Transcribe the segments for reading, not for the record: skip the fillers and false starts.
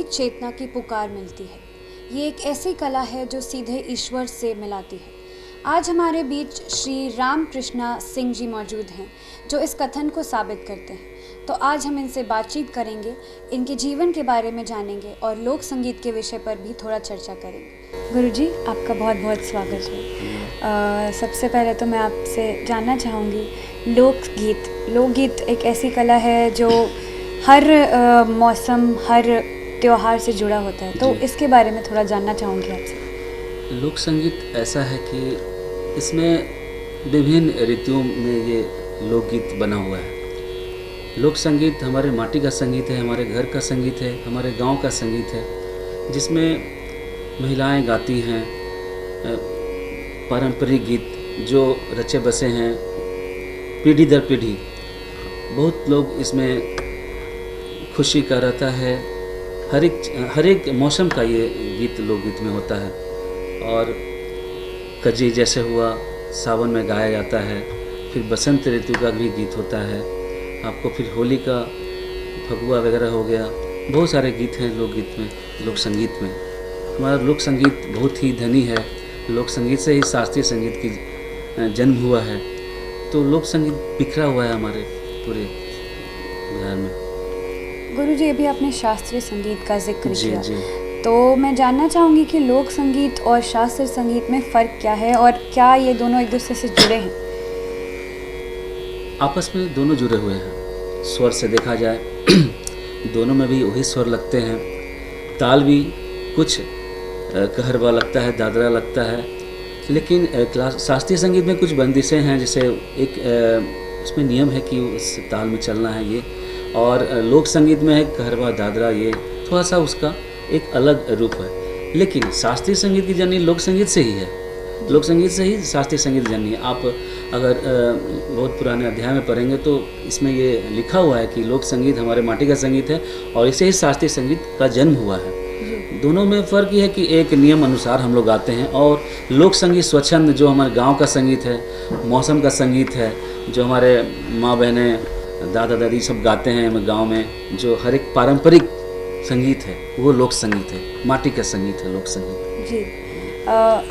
चेतना की पुकार मिलती है। ये एक ऐसी कला है जो सीधे ईश्वर से मिलाती है। आज हमारे बीच श्री राम कृष्णा सिंह जी मौजूद हैं जो इस कथन को साबित करते हैं। तो आज हम इनसे बातचीत करेंगे, इनके जीवन के बारे में जानेंगे और लोक संगीत के विषय पर भी थोड़ा चर्चा करेंगे। गुरुजी, आपका बहुत बहुत स्वागत है। सबसे पहले तो मैं आपसे जानना चाहूँगी, लोकगीत एक ऐसी कला है जो हर मौसम, हर त्योहार से जुड़ा होता है, तो इसके बारे में थोड़ा जानना चाहूँगी आपसे। लोक संगीत ऐसा है कि इसमें विभिन्न ऋतुओं में ये लोकगीत बना हुआ है। लोक संगीत हमारे माटी का संगीत है, हमारे घर का संगीत है, हमारे गांव का संगीत है, जिसमें महिलाएं गाती हैं पारंपरिक गीत जो रचे बसे हैं पीढ़ी दर पीढ़ी। बहुत लोग इसमें खुशी का रहता है, हर एक मौसम का ये गीत लोकगीत में होता है। और कजरी जैसे हुआ, सावन में गाया जाता है, फिर बसंत ऋतु का भी गीत होता है, आपको फिर होली का फगुआ वगैरह हो गया। बहुत सारे गीत हैं लोकगीत में, लोक संगीत में। हमारा लोक संगीत बहुत ही धनी है। लोक संगीत से ही शास्त्रीय संगीत की जन्म हुआ है। तो लोक संगीत बिखरा हुआ है हमारे पूरे बिहार में। गुरुजी, अभी आपने शास्त्रीय संगीत का जिक्र किया, जी। तो मैं जानना चाहूँगी कि लोक संगीत और शास्त्रीय संगीत में फ़र्क क्या है और क्या ये दोनों एक दूसरे से जुड़े हैं? आपस में दोनों जुड़े हुए हैं। स्वर से देखा जाए दोनों में भी वही स्वर लगते हैं। ताल भी कुछ कहरवा लगता है, दादरा लगता है, लेकिन शास्त्रीय संगीत में कुछ बंदिशें हैं। जैसे एक उसमें नियम है कि उस ताल में चलना है ये, और लोक संगीत में है कहरवा, दादरा, ये थोड़ा सा उसका एक अलग रूप है। लेकिन शास्त्रीय संगीत की जर्नी लोक संगीत से ही है, लोक संगीत से ही शास्त्रीय संगीत जर्नी है। आप अगर बहुत पुराने अध्याय में पढ़ेंगे तो इसमें ये लिखा हुआ है कि लोक संगीत हमारे माटी का संगीत है और इसे ही शास्त्रीय संगीत का जन्म हुआ है। दोनों में फ़र्क ये है कि एक नियम अनुसार हम लोग गाते हैं, और लोक संगीत स्वच्छंद जो हमारे गांव का संगीत है, मौसम का संगीत है, जो हमारे माँ बहनें, दादा दादी सब गाते हैं गांव में, जो हर एक पारंपरिक संगीत है वो लोक संगीत है, माटी का संगीत है लोक संगीत। जी,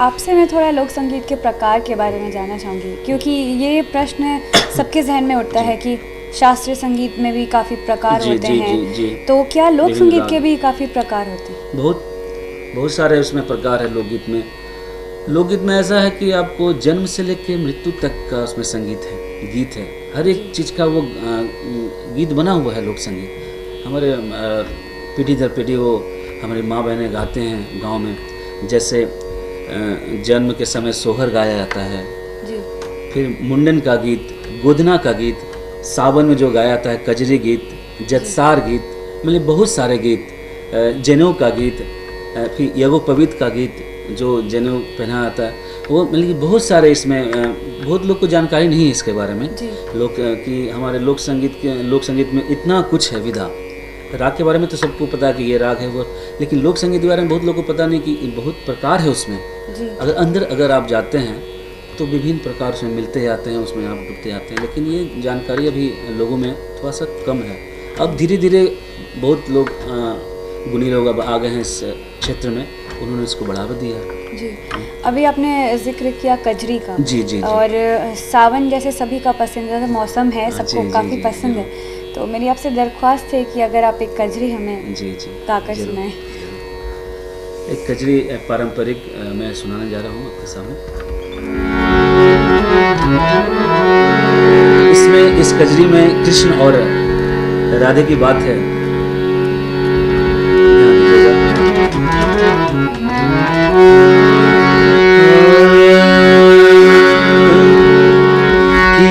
आपसे मैं थोड़ा लोक संगीत के प्रकार के बारे में जानना चाहूँगी, क्योंकि ये प्रश्न सबके जहन में उठता है कि शास्त्रीय संगीत में भी काफ़ी प्रकार होते हैं, तो क्या लोक संगीत के भी काफ़ी प्रकार होते हैं? बहुत सारे उसमें प्रकार है लोकगीत में। लोकगीत में ऐसा है कि आपको जन्म से लेकर मृत्यु तक का उसमें संगीत है, गीत है, हर एक चीज़ का वो गीत बना हुआ है लोक संगीत। हमारे पीढ़ी दर पीढ़ी वो हमारी माँ बहनें गाते हैं गांव में। जैसे जन्म के समय सोहर गाया जाता है जी। फिर मुंडन का गीत, गोदना का गीत, सावन में जो गाया जाता है कजरी गीत, जतसार गीत, मतलब बहुत सारे गीत, जनेऊ का गीत, फिर यज्ञोपवीत का गीत जो जनेऊ पहना जाता है, वो मतलब कि बहुत सारे इसमें बहुत लोग को जानकारी नहीं है इसके बारे में। लोग कि हमारे लोक संगीत में इतना कुछ है विधा। राग के बारे में तो सबको पता है कि ये राग है वो, लेकिन लोक संगीत के बारे में बहुत लोगों को पता नहीं कि बहुत प्रकार है उसमें। अगर आप जाते हैं तो विभिन्न प्रकार उसमें मिलते जाते हैं, उसमें आप डूबते जाते हैं, लेकिन ये जानकारी अभी लोगों में थोड़ा सा कम है। अब धीरे धीरे बहुत लोग गुणी लोग आ गए हैं इस क्षेत्र में, उन्होंने इसको बढ़ावा दिया। जी, अभी आपने जिक्र किया कजरी का। जी। और सावन जैसे सभी का पसंदीदा मौसम है, सबको काफ़ी पसंद है, तो मेरी आपसे दरख्वास्त है कि अगर आप एक कजरी हमें गाकर सुनाएं। एक कजरी पारंपरिक मैं सुनाने जा रहा हूँ आपके सामने। इस कजरी में कृष्ण और राधे की बात है।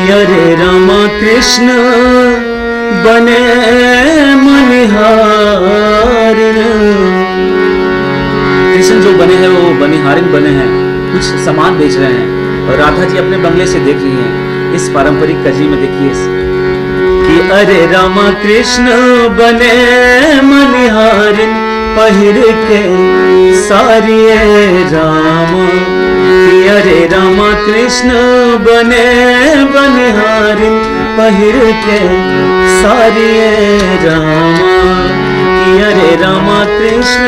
अरे रामा कृष्ण बने मनिहारिन। कृष्ण जो बने हैं वो बनिहारिन बने हैं, कुछ सामान बेच रहे हैं, और राधा जी अपने बंगले से देख रही हैं। इस पारंपरिक कजरी में देखिए कि अरे रामा कृष्ण बने मनिहारिन, पहिर के सारिये राम। अरे रामा कृष्ण बने बनिहारिन, पहिर के सारिये रामा। कि अरे रामा कृष्ण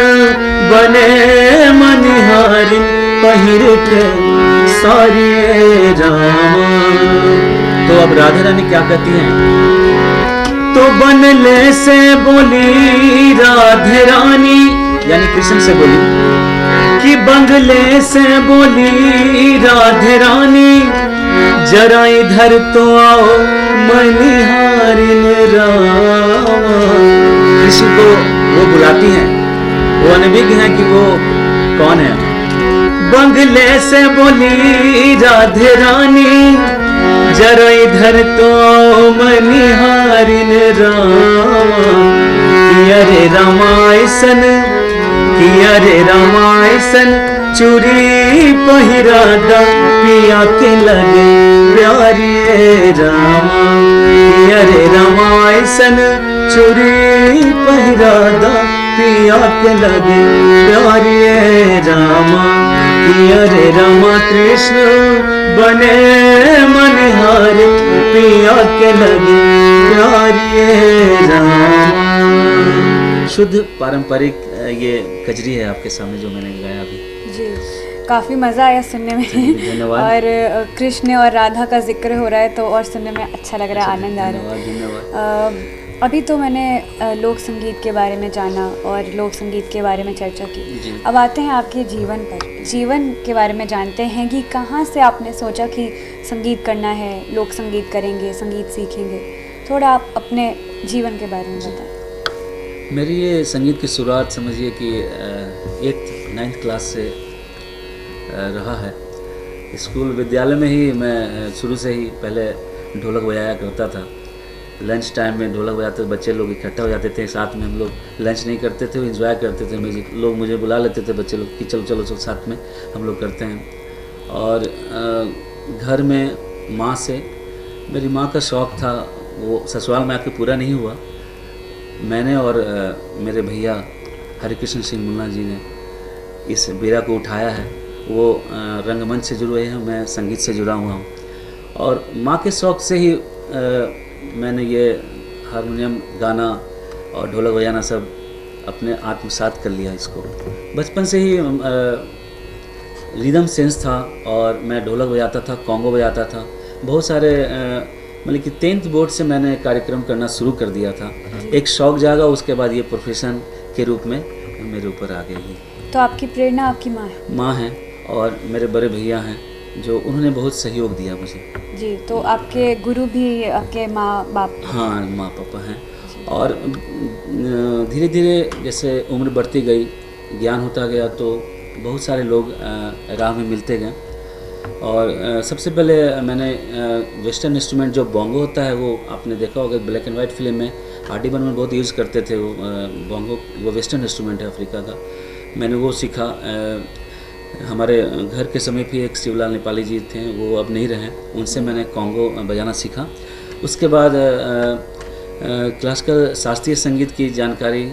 बने मनिहारिन पहिर के सारी रामा। तो अब राधा रानी क्या कहती हैं? तो बनले से बोली राधे रानी, यानी कृष्ण से बोली कि बंगले से बोली राधे रानी, जरा इधर तो आओ मनिहारिन रामा। कृष्ण को वो बुलाती हैं, वो अनभिज्ञ है कि वो कौन है। बंगले से बोली राधे रानी, जरा इधर तो आओ मनिहारिन रामा। कि अरे रामायसन, कि अरे रामायसन चूड़ी पहिरादा, पिया के लगे प्यारी रामा। कि अरे रामायसन चूड़ी पहिरादा, पिया के लगे प्यारी रामा। कि अरे रामा कृष्ण बने मनिहारे, पिया के लगे प्यारी रामा। शुद्ध पारंपरिक ये कजरी है आपके सामने जो मैंने गाया अभी। जी, काफ़ी मज़ा आया सुनने में। धन्यवाद। और कृष्ण और राधा का जिक्र हो रहा है तो और सुनने में अच्छा लग रहा है, आनंद आ रहा है। धन्यवाद। अभी तो मैंने लोक संगीत के बारे में जाना और लोक संगीत के बारे में चर्चा की। जी। अब आते हैं आपके जीवन पर। जीवन के बारे में जानते हैं कि कहाँ से आपने सोचा कि संगीत करना है, लोक संगीत करेंगे, संगीत सीखेंगे। थोड़ा आप अपने जीवन के बारे में बताएं। मेरी ये संगीत की शुरुआत समझिए कि 8th-9th क्लास से रहा है। स्कूल विद्यालय में ही मैं शुरू से ही पहले ढोलक बजाया करता था। लंच टाइम में ढोलक बजाते बच्चे लोग इकट्ठा हो जाते थे, साथ में हम लोग लंच नहीं करते थे, एंजॉय करते थे म्यूज़िक। लोग मुझे बुला लेते थे बच्चे लोग कि चलो चलो चलो साथ में हम लोग करते हैं। और घर में माँ से, मेरी माँ का शौक़ था, वो ससुराल में आके पूरा नहीं हुआ। मैंने और मेरे भैया हरिकृष्ण सिंह मुन्ना जी ने इस बीड़ा को उठाया है। वो रंगमंच से जुड़े हैं, मैं संगीत से जुड़ा हुआ हूँ। और माँ के शौक़ से ही मैंने ये हारमोनियम गाना और ढोलक बजाना सब अपने आत्मसात कर लिया। इसको बचपन से ही रिदम सेंस था और मैं ढोलक बजाता था, कॉन्गो बजाता था। बहुत सारे मतलब कि 10th बोर्ड से मैंने कार्यक्रम करना शुरू कर दिया था। एक शौक़ जागा, उसके बाद ये प्रोफेशन के रूप में मेरे ऊपर आ गई। तो आपकी प्रेरणा आपकी माँ है? माँ है और मेरे बड़े भैया हैं जो उन्होंने बहुत सहयोग दिया मुझे। जी, तो आपके गुरु भी आपके माँ बाप? हाँ, माँ पापा हैं। और धीरे धीरे जैसे उम्र बढ़ती गई, ज्ञान होता गया, तो बहुत सारे लोग राह में मिलते गए। और सबसे पहले मैंने वेस्टर्न इंस्ट्रूमेंट जो बोंगो होता है, वो आपने देखा होगा ब्लैक एंड वाइट फिल्म में आर.डी. बर्मन बहुत यूज़ करते थे। वो बोंगो वो वेस्टर्न इंस्ट्रूमेंट है अफ्रीका का। मैंने वो सीखा। हमारे घर के समीप ही एक शिवलाल नेपाली जी थे, वो अब नहीं रहे, उनसे मैंने कॉन्गो बजाना सीखा। उसके बाद क्लासिकल शास्त्रीय संगीत की जानकारी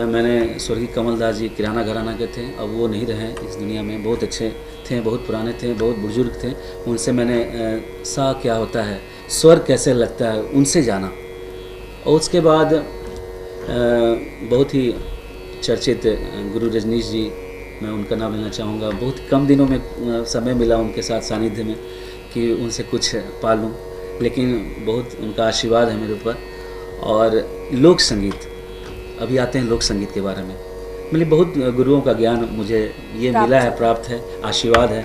मैंने स्वर्गीय कमल दास जी किराना घराना के थे, अब वो नहीं रहे इस दुनिया में। बहुत अच्छे थे, बहुत पुराने थे, बहुत बुजुर्ग थे। उनसे मैंने सा क्या होता है, स्वर कैसे लगता है, उनसे जाना। और उसके बाद बहुत ही चर्चित गुरु रजनीश जी, मैं उनका नाम लेना चाहूँगा। बहुत कम दिनों में समय मिला उनके साथ सानिध्य में कि उनसे कुछ पा लूँ, लेकिन बहुत उनका आशीर्वाद है मेरे ऊपर। और लोक संगीत, अभी आते हैं लोक संगीत के बारे में। मतलब बहुत गुरुओं का ज्ञान मुझे ये मिला है, प्राप्त है, आशीर्वाद है।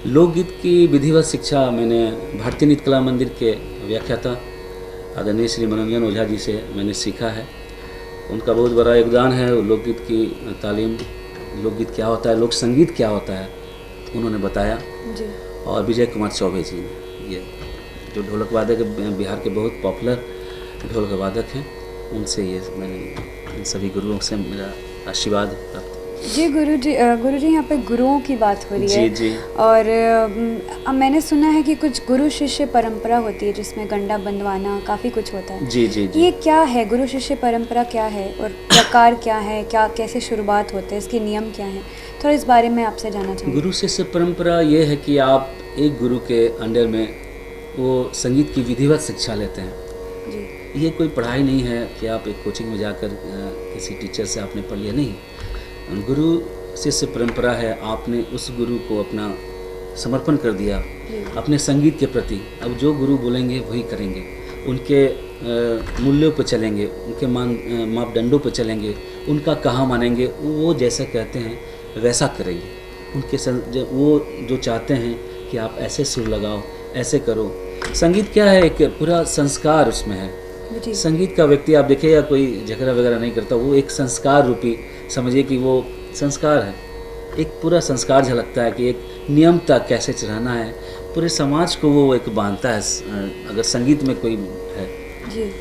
लोकगीत की विधिवत शिक्षा मैंने भारतीय नृत्य कला मंदिर के व्याख्याता आदरणीय श्री मनोरंजन ओझा जी से मैंने सीखा है। उनका बहुत बड़ा योगदान है लोकगीत की तालीम। लोकगीत क्या होता है, लोक संगीत क्या होता है, उन्होंने बताया जी। और विजय कुमार चौबे जी ने, ये जो ढोलक वादक बिहार के बहुत पॉपुलर ढोलक वादक हैं, उनसे ये मैंने इन सभी गुरुओं से मेरा आशीर्वाद प्राप्त। जी गुरु जी यहाँ पे गुरुओं की बात हो रही है। जी। और अब मैंने सुना है कि कुछ गुरु शिष्य परंपरा होती है जिसमें गंडा बंधवाना काफ़ी कुछ होता है। जी। ये क्या है, गुरु शिष्य परंपरा क्या है और प्रकार क्या है, क्या कैसे शुरुआत होते हैं, इसके नियम क्या हैं, थोड़ा इस बारे में आपसे जानना चाहूँगी। गुरु शिष्य परंपरा ये है कि आप एक गुरु के अंडर में वो संगीत की विधिवत शिक्षा लेते हैं। जी। ये कोई पढ़ाई नहीं है कि आप एक कोचिंग में जाकर किसी टीचर से आपने पढ़ लिया, नहीं। गुरु शिष्य परंपरा है, आपने उस गुरु को अपना समर्पण कर दिया अपने संगीत के प्रति। अब जो गुरु बोलेंगे वही करेंगे, उनके मूल्यों पर चलेंगे, उनके मापदंडों पर चलेंगे, उनका कहा मानेंगे, वो जैसा कहते हैं वैसा करेंगे। उनके वो जो चाहते हैं कि आप ऐसे सुर लगाओ, ऐसे करो। संगीत क्या है, एक पूरा संस्कार उसमें है। संगीत का व्यक्ति आप देखिएगा कोई झगड़ा वगैरह नहीं करता, वो एक संस्कार रूपी समझिए कि वो संस्कार है, एक पूरा संस्कार झलकता है कि एक नियमता कैसे चढ़ाना है, पूरे समाज को वो एक बांधता है अगर संगीत में कोई है। जी।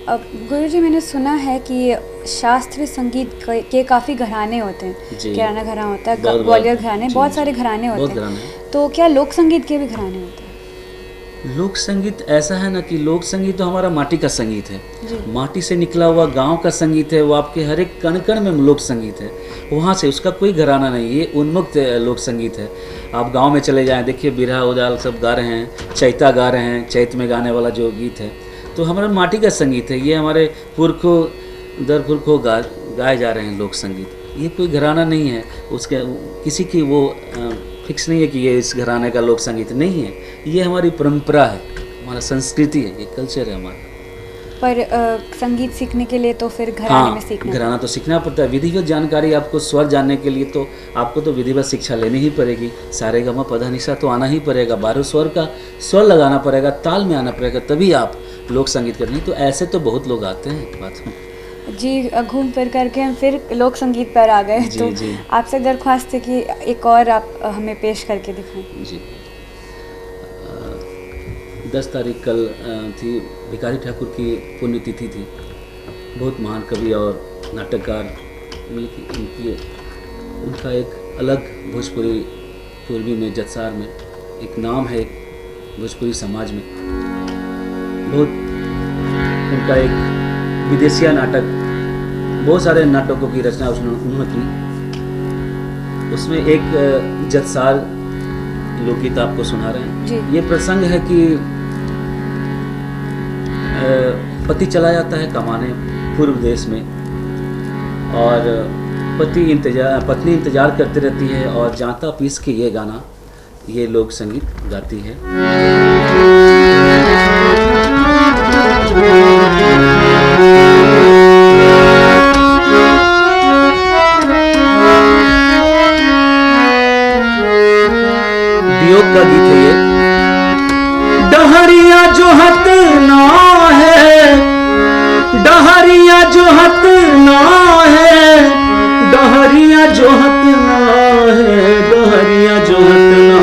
अब गुरुजी मैंने सुना है कि शास्त्रीय संगीत के काफ़ी घराने होते हैं, किराना घराना होता है, ग्वालियर घराने, बहुत सारे घराने होते हैं, तो क्या लोक संगीत के भी घराने होते हैं? लोक संगीत ऐसा है ना कि लोक संगीत तो हमारा माटी का संगीत है, माटी से निकला हुआ गांव का संगीत है, वो आपके हर एक कण कण में लोक संगीत है, वहाँ से उसका कोई घराना नहीं, ये उन्मुक्त लोक संगीत है। आप गांव में चले जाएं, देखिए बिरहा उदाल सब गा रहे हैं, चैता गा रहे हैं, चैत में गाने वाला जो गीत है, तो हमारा माटी का संगीत है, ये हमारे पुरखों दर पुरखों गाए जा रहे हैं लोक संगीत। ये कोई घराना नहीं है, उसके किसी की वो फिक्स नहीं है कि ये इस घराने का लोक संगीत नहीं है, ये हमारी परंपरा है, हमारा संस्कृति है, ये कल्चर है हमारा। पर संगीत सीखने के लिए तो फिर घराने में सीखना, घराना तो सीखना पड़ता है। विधिवत जानकारी आपको स्वर जानने के लिए तो आपको तो विधिवत शिक्षा लेनी ही पड़ेगी, सारेगामा पधानिसा तो आना ही पड़ेगा, 12 स्वर का स्वर लगाना पड़ेगा, ताल में आना पड़ेगा, तभी आप लोक संगीत करनी। तो ऐसे तो बहुत लोग आते हैं बात में जी। घूम फिर करके हम फिर लोक संगीत पर आ गए, तो आपसे दरख्वास्त है कि एक और आप हमें पेश करके दिखाएं। जी। 10 तारीख कल थी, भिखारी ठाकुर की पुण्यतिथि थी। बहुत महान कवि और नाटककार मिलकर उनका एक अलग भोजपुरी पूर्वी में जतसार में एक नाम है, एक भोजपुरी समाज में बहुत उनका एक विदेशिया नाटक, बहुत सारे नाटकों की रचना उन्होंने की। उसमें एक जतसार लोकगीत आपको सुना रहे हैं। ये प्रसंग है कि पति चला जाता है कमाने पूर्व देश में, और पत्नी इंतजार करती रहती है, और जाता पीस के ये गाना, ये लोक संगीत गाती है। वियोग का गीत है ये। डहरिया जो हत ना है, डहरिया जो हत ना है, डहरिया जो हत ना है, डहरिया जो हत ना,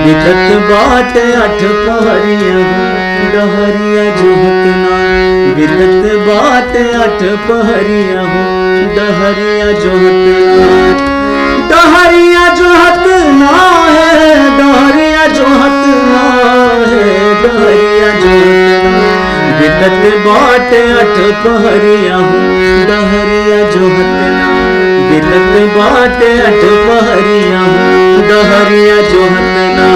बिकत बाट 8 पहरिया, डहरिया जो हत ना, बिकत बाट 8 पहरिया, डहरिया जो हत ना, डहरिया जो हत ना है, डहरिया जो हत ना है, डहरिया जो हत ना, बिकत बाट 8 पहरिया, डहरिया जो हत ना, बिकत बाट 8 पहरिया, डहरिया जो हत ना।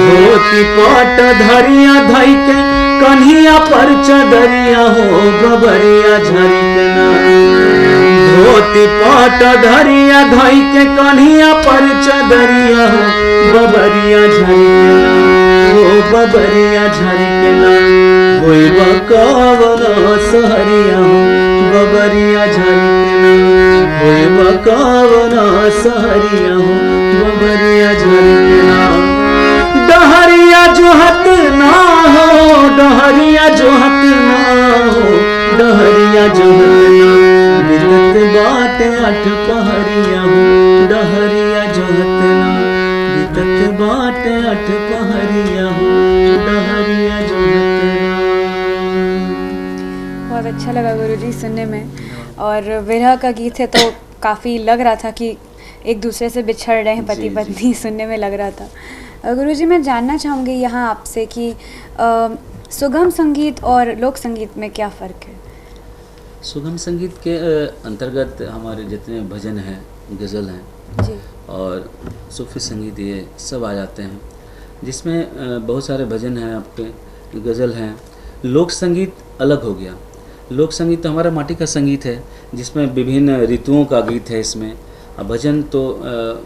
धोती पाट धरिया धई के कन्हिया पर चदरिया हो, बबरिया झरिकना। धोती पाट धरिया धई के कन्हिया पर चदरिया हो, बबरिया झरिकना, हो बबरिया झरिकना। होई बकावना सहरिया हो, बबरिया झरिकना, होई बकावना सहरिया हो, बबरिया झरिकना। डहरिया जो हत ना हो, डहरिया जो हत ना हो, डहरिया जो हत ना, बिकत बाट 8 पहरिया हो, डहरिया जो हत ना, बिकत बाट 8 पहरिया हो, डहरिया जो हत ना। बहुत अच्छा लगा गुरुजी सुनने में, और विरह का गीत है तो काफ़ी लग रहा था कि एक दूसरे से बिछड़ रहे हैं पति पत्नी, सुनने में लग रहा था। गुरुजी मैं जानना चाहूँगी यहाँ आपसे कि सुगम संगीत और लोक संगीत में क्या फ़र्क है? सुगम संगीत के अंतर्गत हमारे जितने भजन हैं, गज़ल हैं जी, और सूफी संगीत, ये सब आ जाते हैं, जिसमें बहुत सारे भजन हैं, आपके गज़ल हैं, लोक संगीत अलग हो गया। लोक संगीत तो हमारा माटी का संगीत है, जिसमें विभिन्न ऋतुओं का गीत है इसमें। भजन तो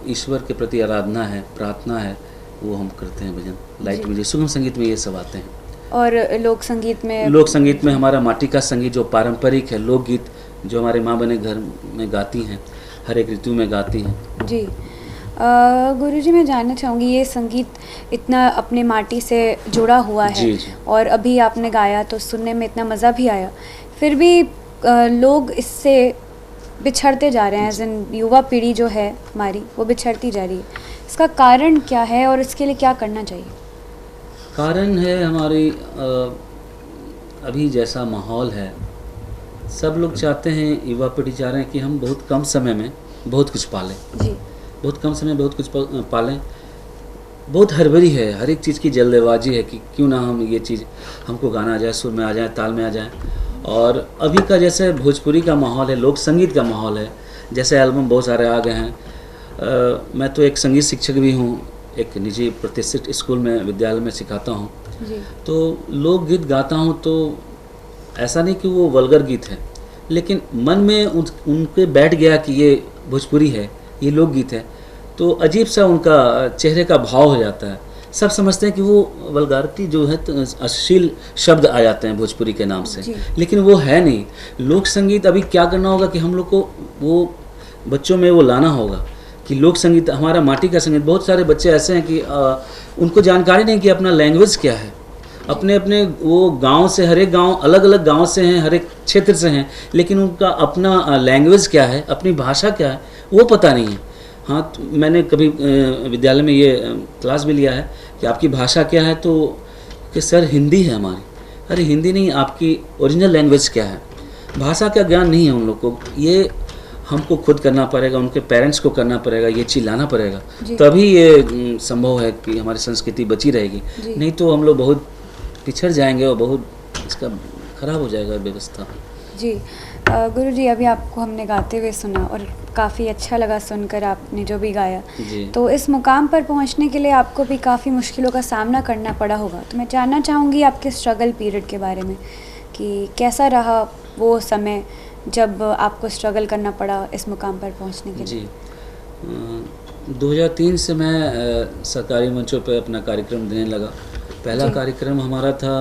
ईश्वर के प्रति आराधना है, प्रार्थना है, वो हम करते हैं भजन। लाइट म्यूजिक, सुगम संगीत में ये सब आते हैं। और लोक संगीत में हमारा माटी का संगीत जो पारंपरिक है, लोकगीत जो हमारे माँ बहनें घर में गाती हैं, हर एक ऋतु में गाती हैं। जी। गुरुजी, मैं जानना चाहूँगी, ये संगीत इतना अपने माटी से जुड़ा हुआ है। जी, जी। और अभी आपने गाया तो सुनने में इतना मज़ा भी आया, फिर भी लोग इससे बिछड़ते जा रहे हैं, जिन युवा पीढ़ी जो है हमारी वो बिछड़ती जा रही है। इसका कारण क्या है और इसके लिए क्या करना चाहिए? कारण है हमारी अभी जैसा माहौल है, सब लोग चाहते हैं, युवा पीढ़ी चाह रहे हैं कि हम बहुत कम समय में बहुत कुछ पालें। जी। बहुत कम समय में बहुत कुछ पालें। बहुत हड़बड़ी है, हर एक चीज़ की जल्दबाजी है कि क्यों ना हम ये चीज़, हमको गाना आ जाए, सुर में आ जाए, ताल में आ जाए। और अभी का जैसे भोजपुरी का माहौल है, लोक संगीत का माहौल है, जैसे एल्बम बहुत सारे आ गए हैं। मैं तो एक संगीत शिक्षक भी हूँ, एक निजी प्रतिष्ठित स्कूल में, विद्यालय में सिखाता हूँ। जी। तो लोकगीत गाता हूँ तो ऐसा नहीं कि वो वल्गर गीत है, लेकिन मन में उनके बैठ गया कि ये भोजपुरी है, ये लोकगीत है, तो अजीब सा उनका चेहरे का भाव हो जाता है। सब समझते हैं कि वो वल्गारिटी जो है, तो अश्लील शब्द आ जाते हैं भोजपुरी के नाम से, लेकिन वो है नहीं। लोक संगीत अभी क्या करना होगा कि हम लोग को वो बच्चों में वो लाना होगा कि लोक संगीत हमारा माटी का संगीत। बहुत सारे बच्चे ऐसे हैं कि उनको जानकारी नहीं कि अपना लैंग्वेज क्या है। अपने अपने वो गांव से, हर एक गांव अलग अलग गांव से हैं, हर एक क्षेत्र से हैं, लेकिन उनका अपना लैंग्वेज क्या है, अपनी भाषा क्या है, वो पता नहीं है। हाँ, तो मैंने कभी विद्यालय में ये क्लास भी लिया है कि आपकी भाषा क्या है, तो कि सर हिंदी है हमारी। अरे हिंदी नहीं, आपकी ओरिजिनल लैंग्वेज क्या है? भाषा का ज्ञान नहीं है उन लोग को। ये हमको खुद करना पड़ेगा, उनके पेरेंट्स को करना पड़ेगा, ये चिल्लाना पड़ेगा, तभी ये संभव है कि हमारी संस्कृति बची रहेगी। नहीं तो हम लोग बहुत पिछड़ जाएंगे और बहुत इसका खराब हो जाएगा व्यवस्था। जी। गुरुजी, अभी आपको हमने गाते हुए सुना और काफ़ी अच्छा लगा सुनकर, आपने जो भी गाया। तो इस मुकाम पर पहुंचने के लिए आपको भी काफ़ी मुश्किलों का सामना करना पड़ा होगा। तो मैं जानना चाहूँगी आपके स्ट्रगल पीरियड के बारे में, कि कैसा रहा वो समय जब आपको स्ट्रगल करना पड़ा इस मुकाम पर पहुंचने के लिए? जी। 2003 से मैं सरकारी मंचों पर अपना कार्यक्रम देने लगा। पहला कार्यक्रम हमारा था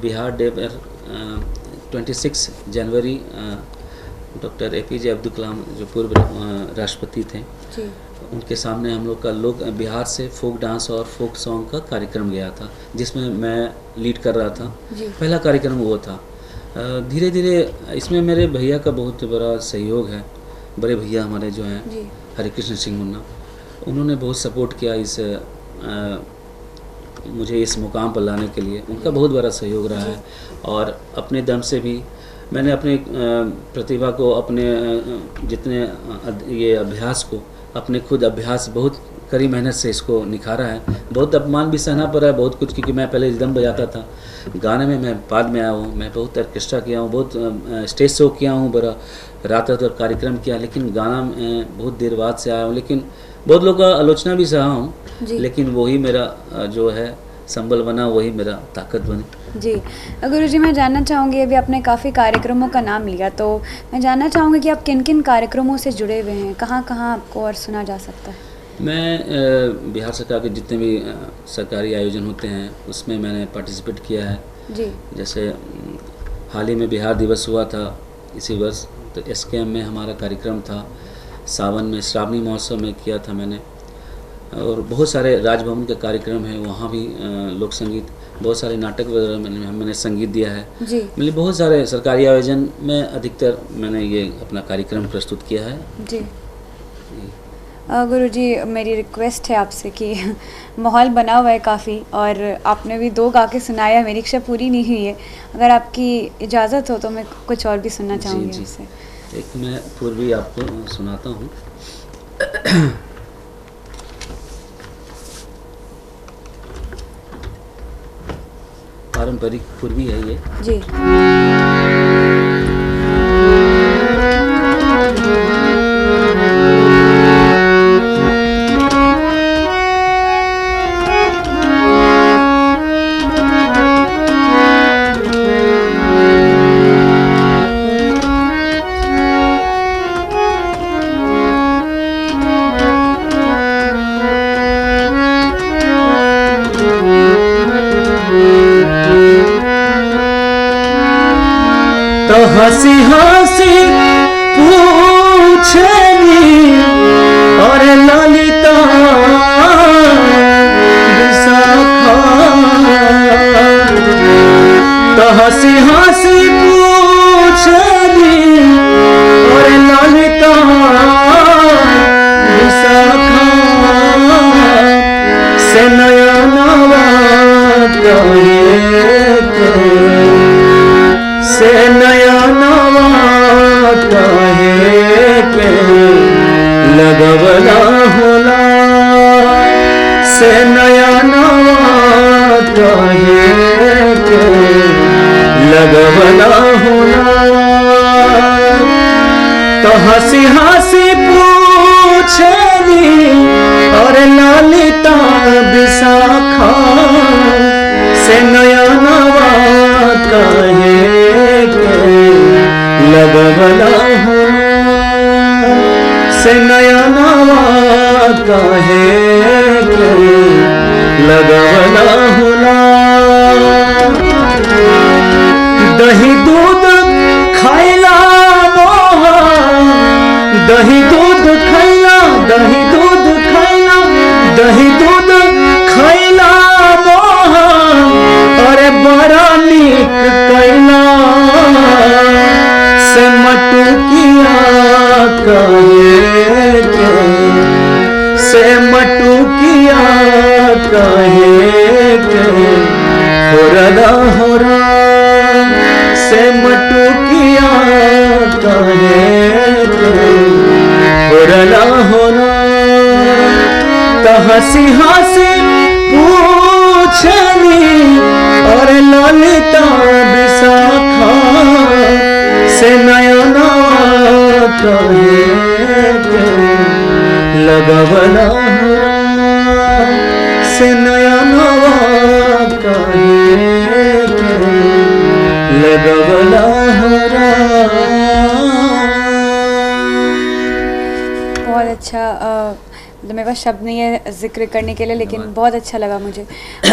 बिहार डे पर 26 जनवरी, डॉक्टर APJ अब्दुल कलाम जो पूर्व राष्ट्रपति थे, उनके सामने हम लोग का लोक बिहार से फोक डांस और फोक सॉन्ग का कार्यक्रम गया था, जिसमें मैं लीड कर रहा था। पहला कार्यक्रम वो था। धीरे धीरे इसमें मेरे भैया का बहुत बड़ा सहयोग है। बड़े भैया हमारे जो हैं हरे कृष्ण सिंह मुन्ना, उन्होंने बहुत सपोर्ट किया इस मुझे इस मुकाम पर लाने के लिए। उनका बहुत बड़ा सहयोग रहा है। और अपने दम से भी मैंने अपने प्रतिभा को, अपने जितने ये अभ्यास को, अपने खुद अभ्यास बहुत कड़ी मेहनत से इसको निखारा है। बहुत अपमान भी सहना पड़ा है, बहुत कुछ, क्योंकि मैं पहले रिदम बजाता था। गाने में मैं बाद में आया हूँ। मैं बहुत ऑर्केस्ट्रा किया हूँ, बहुत स्टेज शो किया हूँ, बड़ा रात रात और कार्यक्रम किया, लेकिन गाना में बहुत देर बाद से आया हूँ। लेकिन बहुत लोग का आलोचना भी सहा हूँ, लेकिन वही मेरा जो है संबल बना, वही मेरा ताकत बनी। जी। गुरुजी, मैं जानना चाहूँगी, अभी आपने काफ़ी कार्यक्रमों का नाम लिया, तो मैं जानना चाहूँगी कि आप किन किन कार्यक्रमों से जुड़े हुए हैं, कहाँ कहाँ आपको और सुना जा सकता है? मैं बिहार सरकार के जितने भी सरकारी आयोजन होते हैं उसमें मैंने पार्टिसिपेट किया है। जी। जैसे हाल ही में बिहार दिवस हुआ था इसी वर्ष, तो SKM में हमारा कार्यक्रम था। सावन में श्रावणी महोत्सव में किया था मैंने। और बहुत सारे राजभवन के कार्यक्रम हैं, वहाँ भी लोक संगीत, बहुत सारे नाटक वगैरह मैंने संगीत दिया है। जी। मतलब बहुत सारे सरकारी आयोजन में अधिकतर मैंने ये अपना कार्यक्रम प्रस्तुत किया है। जी। गुरुजी, मेरी रिक्वेस्ट है आपसे कि माहौल बना हुआ है काफ़ी, और आपने भी 2 गा के सुनाया, मेरी इच्छा पूरी नहीं हुई है। अगर आपकी इजाज़त हो तो मैं कुछ और भी सुनना चाहूँगी आपसे। एक मैं पूर्वी आपको सुनाता हूँ। पारंपरिक पूर्वी है ये। जी। लगवला होला से नया नवा काहे के लगवला होला। तो हंसी हंसी पूछेली और ललिता विशाखा से नया नवा काहे के लगवला होला से नया नवा काहे के लगवला होला। दही दूध खैला मोहा दही दूध खैला दही दूध खैला दही दूध खैला मोहा अरे बड़ा नीक कैला से मटुकिया काहे के से मटुकिया काहे के होरला होरा से मटुकिया काहे के होरला होरा। तो हंसी हंसी पूछली और ललिता विशाखा से नया नवा काहे के लगवला होला से नया नवा काहे के लगवला होला। बहुत अच्छा मेरे पास शब्द नहीं है जिक्र करने के लिए, लेकिन बहुत अच्छा लगा मुझे।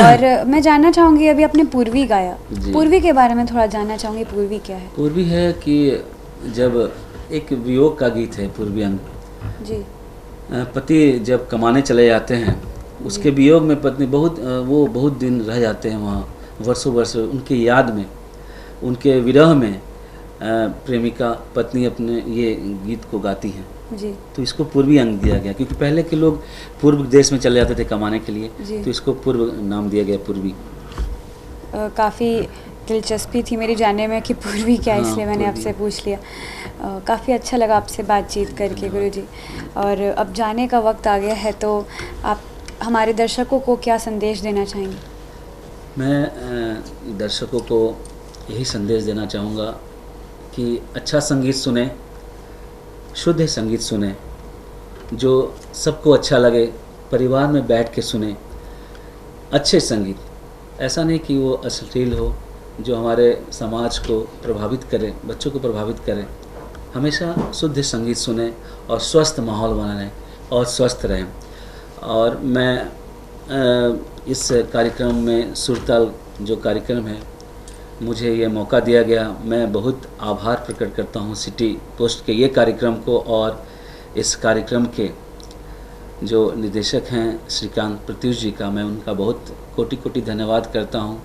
और मैं जानना चाहूँगी, अभी आपने पूर्वी गाया, पूर्वी के बारे में थोड़ा जानना चाहूँगी। पूर्वी क्या है? पूर्वी है कि जब एक वियोग का गीत है पूर्वी अंग जी। पति जब कमाने चले जाते हैं, उसके वियोग में पत्नी वो बहुत दिन रह जाते हैं वहाँ, वर्षों वर्ष उनकी याद में, उनके विरह में प्रेमिका पत्नी अपने ये गीत को गाती हैं जी। तो इसको पूर्वी अंग दिया गया, क्योंकि पहले के लोग पूर्व देश में चले जाते थे कमाने के लिए, तो इसको पूर्व नाम दिया गया, पूर्वी। काफ़ी दिलचस्पी थी मेरी जानने में कि पूर्वी क्या है, इसलिए मैंने आपसे पूछ लिया। काफ़ी अच्छा लगा आपसे बातचीत करके गुरुजी। और अब जाने का वक्त आ गया है, तो आप हमारे दर्शकों को क्या संदेश देना चाहेंगे? मैं दर्शकों को यही संदेश देना चाहूँगा कि अच्छा संगीत सुने, शुद्ध संगीत सुने, जो सबको अच्छा लगे, परिवार में बैठ के सुने। अच्छे संगीत, ऐसा नहीं कि वो अश्लील हो, जो हमारे समाज को प्रभावित करे, बच्चों को प्रभावित करे। हमेशा शुद्ध संगीत सुने और स्वस्थ माहौल बनाएं और स्वस्थ रहें। और मैं इस कार्यक्रम में सुरताल जो कार्यक्रम है, मुझे ये मौका दिया गया, मैं बहुत आभार प्रकट करता हूँ सिटी पोस्ट के ये कार्यक्रम को, और इस कार्यक्रम के जो निदेशक हैं श्रीकांत प्रत्युष जी का, मैं उनका बहुत कोटि कोटि धन्यवाद करता हूँ,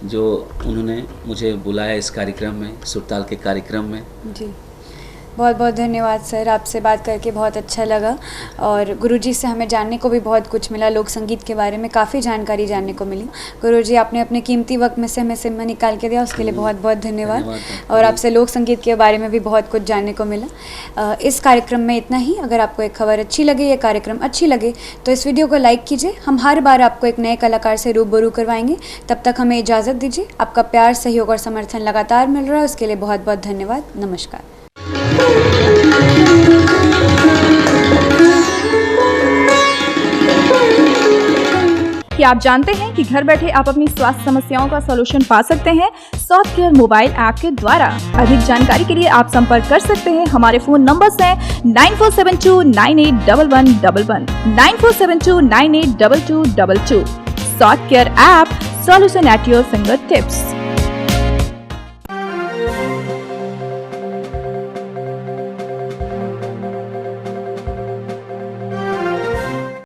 जो उन्होंने मुझे बुलाया इस कार्यक्रम में, सुरताल के कार्यक्रम में। जी, बहुत बहुत धन्यवाद सर, आपसे बात करके बहुत अच्छा लगा। और गुरुजी से हमें जानने को भी बहुत कुछ मिला, लोक संगीत के बारे में काफ़ी जानकारी जानने को मिली। गुरुजी, आपने अपने कीमती वक्त में से हमें समय निकाल के दिया, उसके लिए बहुत बहुत धन्यवाद। और आपसे लोक संगीत के बारे में भी बहुत कुछ जानने को मिला। इस कार्यक्रम में इतना ही। अगर आपको एक खबर अच्छी लगे, ये कार्यक्रम अच्छी लगे, तो इस वीडियो को लाइक कीजिए। हम हर बार आपको एक नए कलाकार से रूबरू करवाएंगे। तब तक हमें इजाज़त दीजिए। आपका प्यार, सहयोग और समर्थन लगातार मिल रहा है, उसके लिए बहुत बहुत धन्यवाद। नमस्कार। क्या आप जानते हैं कि घर बैठे आप अपनी स्वास्थ्य समस्याओं का सलूशन पा सकते हैं सॉफ्ट केयर मोबाइल ऐप के द्वारा। अधिक जानकारी के लिए आप संपर्क कर सकते हैं। हमारे फोन नंबर्स हैं 9472981111, 9472982222। Soft care app, solution at your finger tips.